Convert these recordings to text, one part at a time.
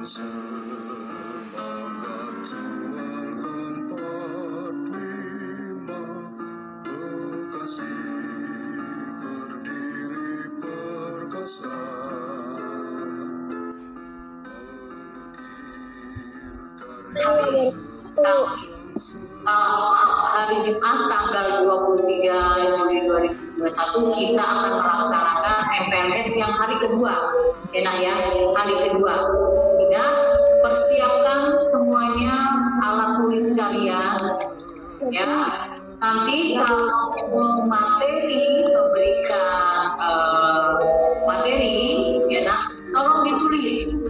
Semangat juang 45, Bekasi berdiri perkasa. Hari Jumat tanggal 23 Juli 2021 kita akan melaksanakan MPLS yang hari kedua, enak ya, hari kedua. Ingat, persiapkan semuanya alat tulis kalian, ya. Nanti kalau materi memberikan materi, ya, tolong ditulis.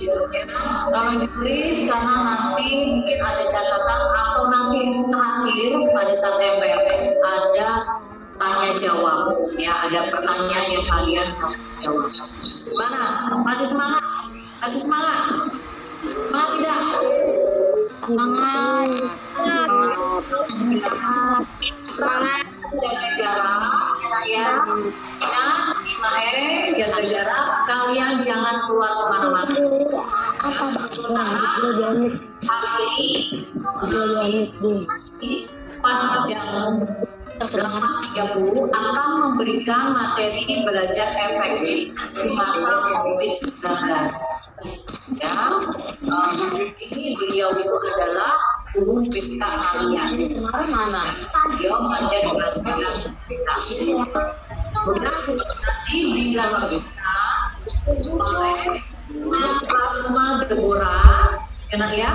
Kalau ditulis karena nanti mungkin ada catatan atau nanti terakhir pada saat MPLS ada tanya jawab, ya, ada pertanyaan yang kalian harus jawab. Gimana? Masih semangat? Masih semangat? Semangat tidak? Semangat. Semangat. Jaga jarak, ya. Jaga jarak. Kalian jangan keluar kemana-mana. Hari ini pas jam 8.30 akan memberikan materi belajar efektif di masa COVID-19. Ya, ini beliau itu adalah guru BK kalian. Mana? Beliau mengajar di kelas 9 BK. Nanti dilanjutkan oleh Plasma Deborah, enak ya.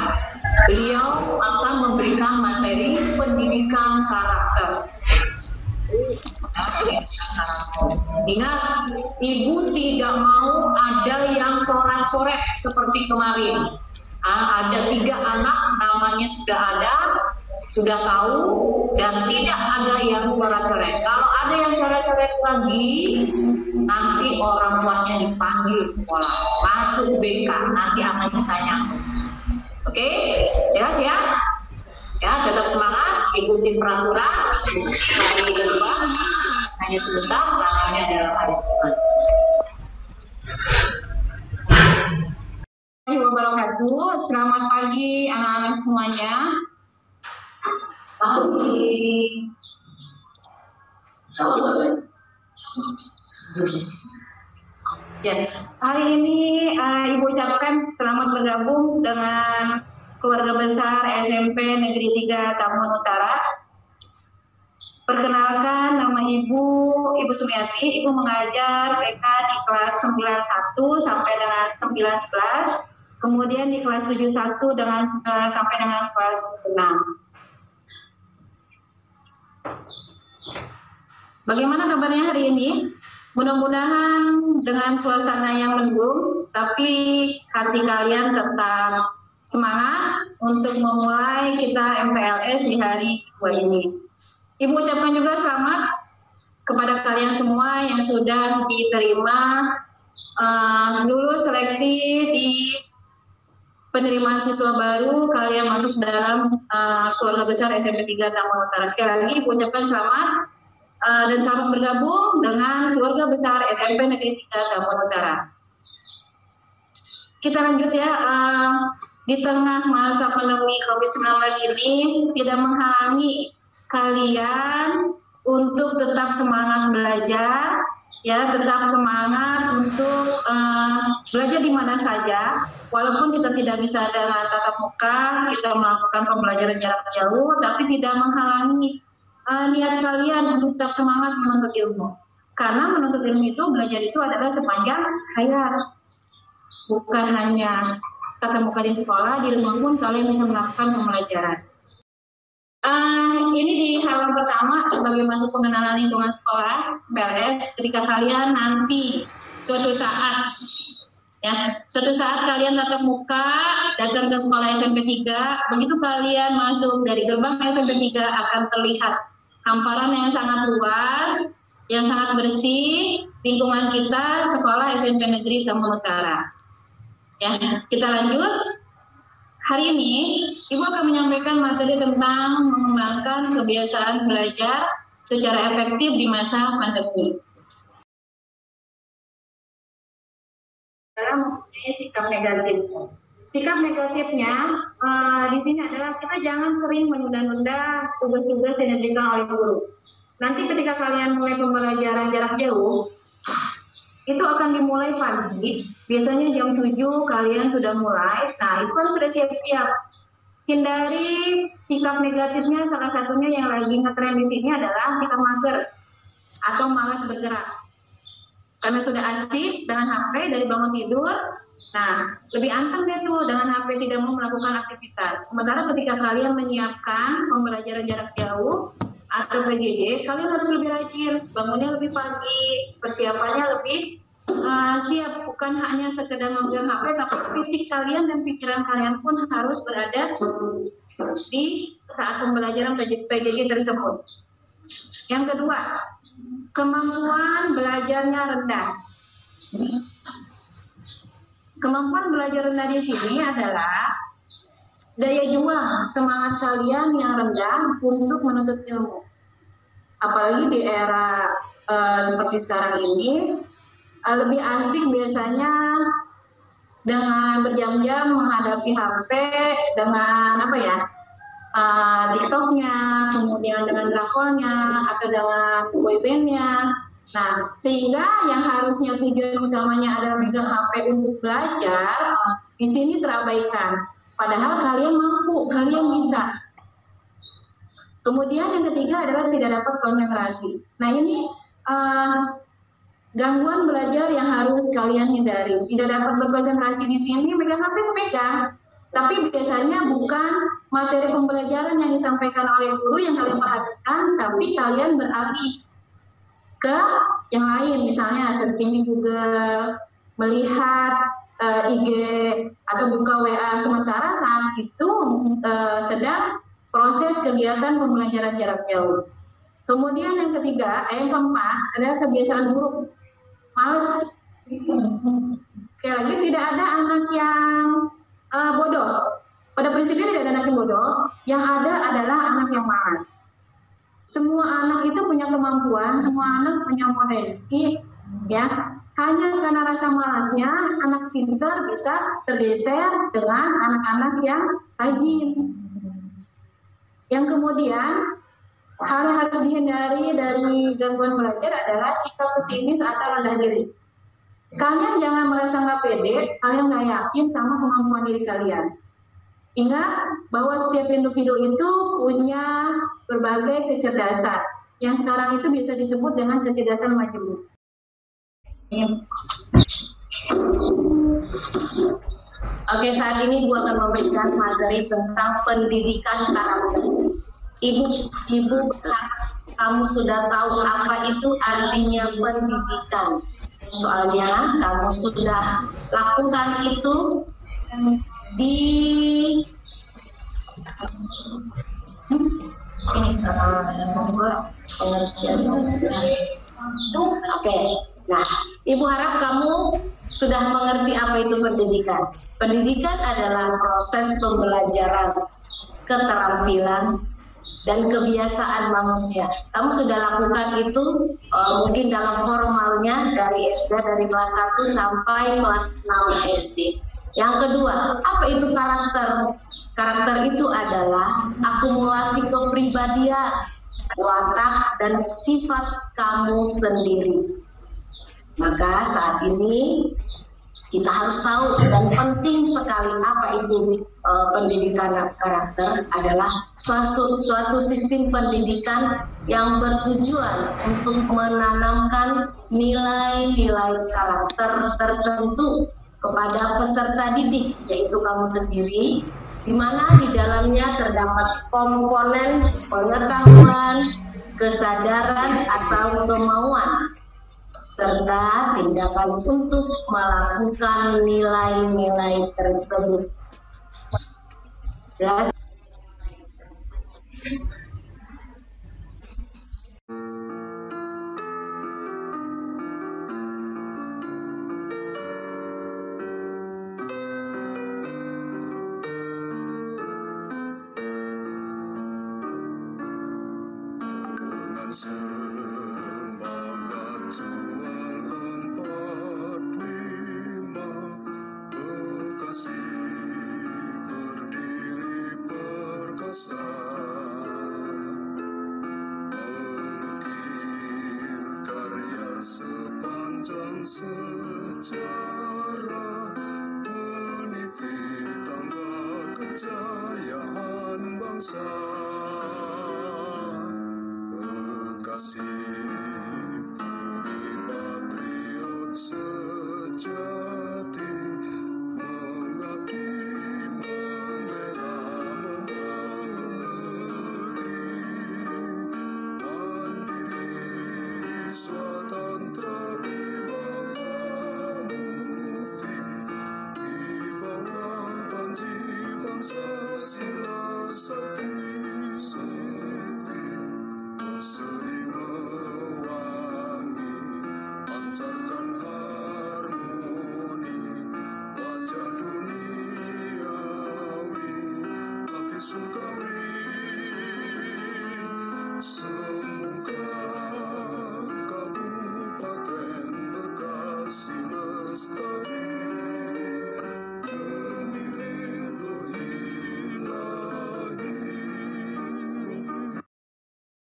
Beliau akan memberikan materi pendidikan karakter. Ingat, ibu tidak mau ada yang coret-coret seperti kemarin. Ada 3 anak, namanya sudah ada, sudah tahu, dan tidak ada yang coret-coret. Kalau ada yang coret-coret lagi, nanti orang tuanya dipanggil sekolah, masuk BK, nanti akan ditanya. Oke, jelas ya? Ya, tetap semangat, ikuti peraturan. Hari kedua, hanya sebentar, karena ini adalah hari Jumat. Wabarakatuh. Selamat pagi anak-anak semuanya. Pagi. Ya, hari ini Ibu ucapkan selamat bergabung dengan keluarga besar SMP Negeri 3 Tambun Utara. Perkenalkan, nama Ibu Sumiati. Ibu mengajar TK di kelas 91 sampai dengan 11, kemudian di kelas 71 sampai dengan kelas 6. Bagaimana kabarnya hari ini? Mudah-mudahan dengan suasana yang mendung, tapi hati kalian tetap semangat untuk memulai kita MPLS di hari kedua ini. Ibu ucapkan juga selamat kepada kalian semua yang sudah diterima lulus seleksi di penerimaan siswa baru, kalian masuk dalam keluarga besar SMP 3 Tambun Utara. Sekali lagi Ibu ucapkan selamat dan selamat bergabung dengan keluarga besar SMP Negeri 3 Tambun Utara. Kita lanjut ya, di tengah masa pandemi COVID-19 ini tidak menghalangi kalian untuk tetap semangat belajar, ya, tetap semangat untuk belajar di mana saja, walaupun kita tidak bisa dengan tatap muka, kita melakukan pembelajaran jarak jauh, tapi tidak menghalangi niat kalian untuk tetap semangat menuntut ilmu. Karena menuntut ilmu itu, belajar itu adalah sepanjang hayat. Bukan hanya tatap muka di sekolah, di rumah pun kalian bisa melakukan pembelajaran. Ini di halaman pertama sebagai masuk pengenalan lingkungan sekolah MPLS. Ketika kalian nanti suatu saat kalian tatap muka datang ke sekolah SMP 3, begitu kalian masuk dari gerbang SMP 3 akan terlihat hamparan yang sangat luas, yang sangat bersih, lingkungan kita sekolah SMP Negeri Tambun Utara. Ya, kita lanjut. Hari ini, Ibu akan menyampaikan materi tentang mengembangkan kebiasaan belajar secara efektif di masa pandemi. Sekarang mempunyai sikap negatif. Sikap negatifnya di sini adalah kita jangan sering menunda-nunda tugas-tugas yang diberikan oleh guru. Nanti ketika kalian mulai pembelajaran jarak jauh, itu akan dimulai pagi, biasanya jam 7 kalian sudah mulai. Nah, itu kan sudah siap-siap. Hindari sikap negatifnya, salah satunya yang lagi ngetren di sini adalah sikap mager atau malas bergerak. Karena sudah asik dengan HP dari bangun tidur, nah lebih anteng deh tuh dengan HP, tidak mau melakukan aktivitas. Sementara ketika kalian menyiapkan pembelajaran jarak jauh atau PJJ, kalian harus lebih rajin, bangunnya lebih pagi, persiapannya lebih siap, bukan hanya sekedar memegang HP, tapi fisik kalian dan pikiran kalian pun harus berada di saat pembelajaran PJJ tersebut. Yang kedua, kemampuan belajarnya rendah. Kemampuan belajar rendah di sini adalah daya juang semangat kalian yang rendah untuk menuntut ilmu. Apalagi di era seperti sekarang ini, lebih asik biasanya dengan berjam-jam menghadapi HP dengan TikToknya, kemudian dengan drakornya atau dengan boybandnya. Nah, sehingga yang harusnya tujuan utamanya adalah megang HP untuk belajar, di sini terabaikan. Padahal kalian mampu, kalian bisa. Kemudian yang ketiga adalah tidak dapat konsentrasi. Nah, ini gangguan belajar yang harus kalian hindari. Tidak dapat berkonsentrasi di sini, megang HP sepegang. Tapi biasanya bukan materi pembelajaran yang disampaikan oleh guru yang kalian perhatikan, tapi kalian beralih ke yang lain, misalnya searching di Google, melihat IG atau buka WA, sementara saat itu sedang proses kegiatan pembelajaran jarak jauh. Kemudian yang keempat adalah kebiasaan buruk, males. Sekali lagi, tidak ada anak yang bodoh. Pada prinsipnya tidak ada anak yang bodoh, yang ada adalah anak yang malas. Semua anak itu punya kemampuan, semua anak punya potensi, ya. Hanya karena rasa malasnya, anak pintar bisa tergeser dengan anak-anak yang rajin. Yang kemudian, hal yang harus dihindari dari gangguan belajar adalah sikap pesimis atau rendah diri. Kalian jangan merasa nggak pede, kalian nggak yakin sama kemampuan diri kalian. Ingat bahwa setiap individu itu punya berbagai kecerdasan, yang sekarang itu bisa disebut dengan kecerdasan majemuk. Oke, saat ini gua akan memberikan materi tentang pendidikan karakter. Ibu, kamu sudah tahu apa itu artinya pendidikan. Soalnya kamu sudah lakukan itu di pengertian. Oke. Nah, Ibu harap kamu sudah mengerti apa itu pendidikan. Pendidikan adalah proses pembelajaran, keterampilan, dan kebiasaan manusia. Kamu sudah lakukan itu mungkin dalam formalnya dari SD, dari kelas 1 sampai kelas 6 SD. Yang kedua, apa itu karakter? Karakter itu adalah akumulasi kepribadian, watak, dan sifat kamu sendiri. Maka saat ini kita harus tahu, dan penting sekali apa itu pendidikan karakter adalah suatu sistem pendidikan yang bertujuan untuk menanamkan nilai-nilai karakter tertentu kepada peserta didik, yaitu kamu sendiri, di mana di dalamnya terdapat komponen pengetahuan, kesadaran atau kemauan, serta tindakan untuk melakukan nilai-nilai tersebut. Jelas?